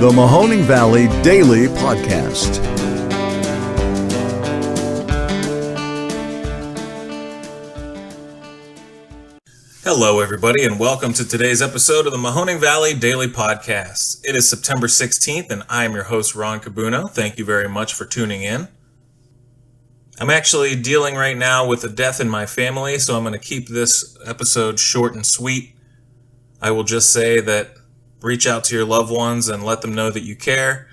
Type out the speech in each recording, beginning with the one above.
the Mahoning Valley Daily Podcast. Hello, everybody, and welcome to today's episode of the Mahoning Valley Daily Podcast. It is September 16th, and I am your host, Ron Cabuno. Thank you very much for tuning in. I'm actually dealing right now with a death in my family, so I'm going to keep this episode short and sweet. I will just say that reach out to your loved ones and let them know that you care.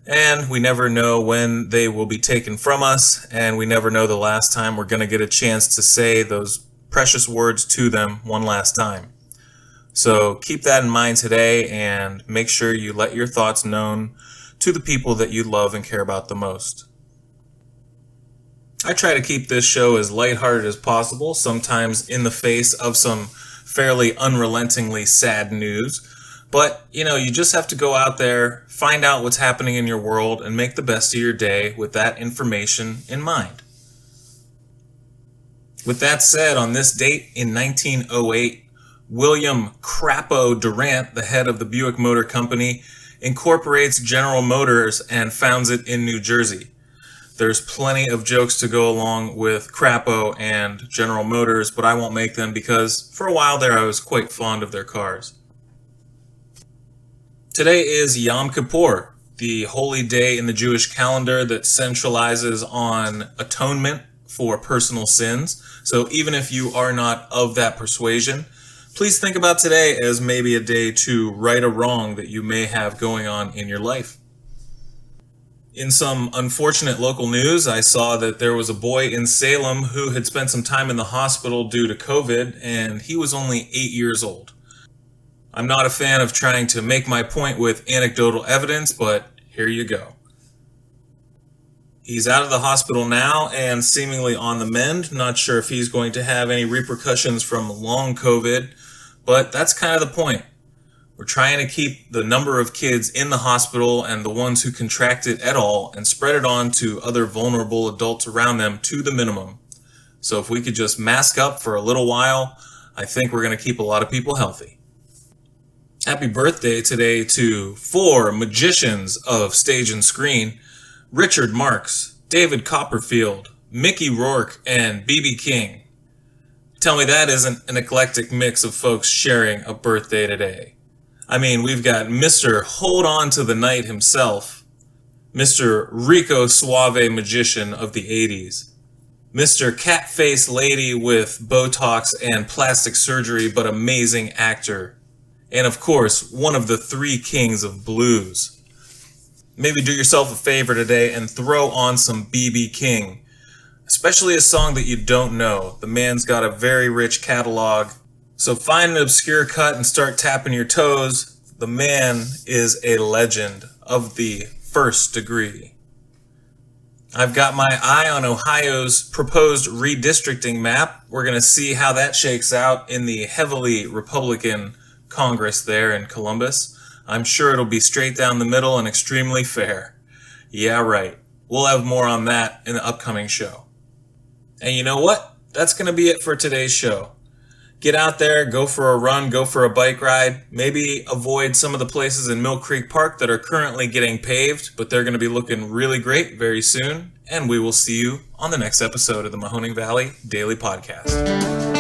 And we never know when they will be taken from us, and we never know the last time we're going to get a chance to say those precious words to them one last time. So keep that in mind today and make sure you let your thoughts known to the people that you love and care about the most. I try to keep this show as lighthearted as possible, sometimes in the face of some fairly unrelentingly sad news. But, you just have to go out there, find out what's happening in your world, and make the best of your day with that information in mind. With that said, on this date in 1908, William Crapo Durant, the head of the Buick Motor Company, incorporates General Motors and founds it in New Jersey. There's plenty of jokes to go along with Crapo and General Motors, but I won't make them because for a while there I was quite fond of their cars. Today is Yom Kippur, the holy day in the Jewish calendar that centralizes on atonement for personal sins. So even if you are not of that persuasion, please think about today as maybe a day to right a wrong that you may have going on in your life. In some unfortunate local news, I saw that there was a boy in Salem who had spent some time in the hospital due to COVID, and he was only 8 years old. I'm not a fan of trying to make my point with anecdotal evidence, but here you go. He's out of the hospital now and seemingly on the mend. Not sure if he's going to have any repercussions from long COVID, but that's kind of the point. We're trying to keep the number of kids in the hospital and the ones who contract it at all and spread it on to other vulnerable adults around them to the minimum. So if we could just mask up for a little while, I think we're going to keep a lot of people healthy. Happy birthday today to 4 magicians of stage and screen: Richard Marx, David Copperfield, Mickey Rourke, and B.B. King. Tell me that isn't an eclectic mix of folks sharing a birthday today. I mean, we've got Mr. Hold On to the Night himself, Mr. Rico Suave magician of the 80s, Mr. Cat-Face Lady with Botox and plastic surgery but amazing actor, and of course, one of the 3 kings of blues. Maybe do yourself a favor today and throw on some B.B. King, especially a song that you don't know. The man's got a very rich catalog, so find an obscure cut and start tapping your toes. The man is a legend of the first degree. I've got my eye on Ohio's proposed redistricting map. We're going to see how that shakes out in the heavily Republican Congress there in Columbus. I'm sure it'll be straight down the middle and extremely fair. Yeah, right. We'll have more on that in the upcoming show. And you know what? That's going to be it for today's show. Get out there, go for a run, go for a bike ride. Maybe avoid some of the places in Mill Creek Park that are currently getting paved, but they're going to be looking really great very soon. And we will see you on the next episode of the Mahoning Valley Daily Podcast.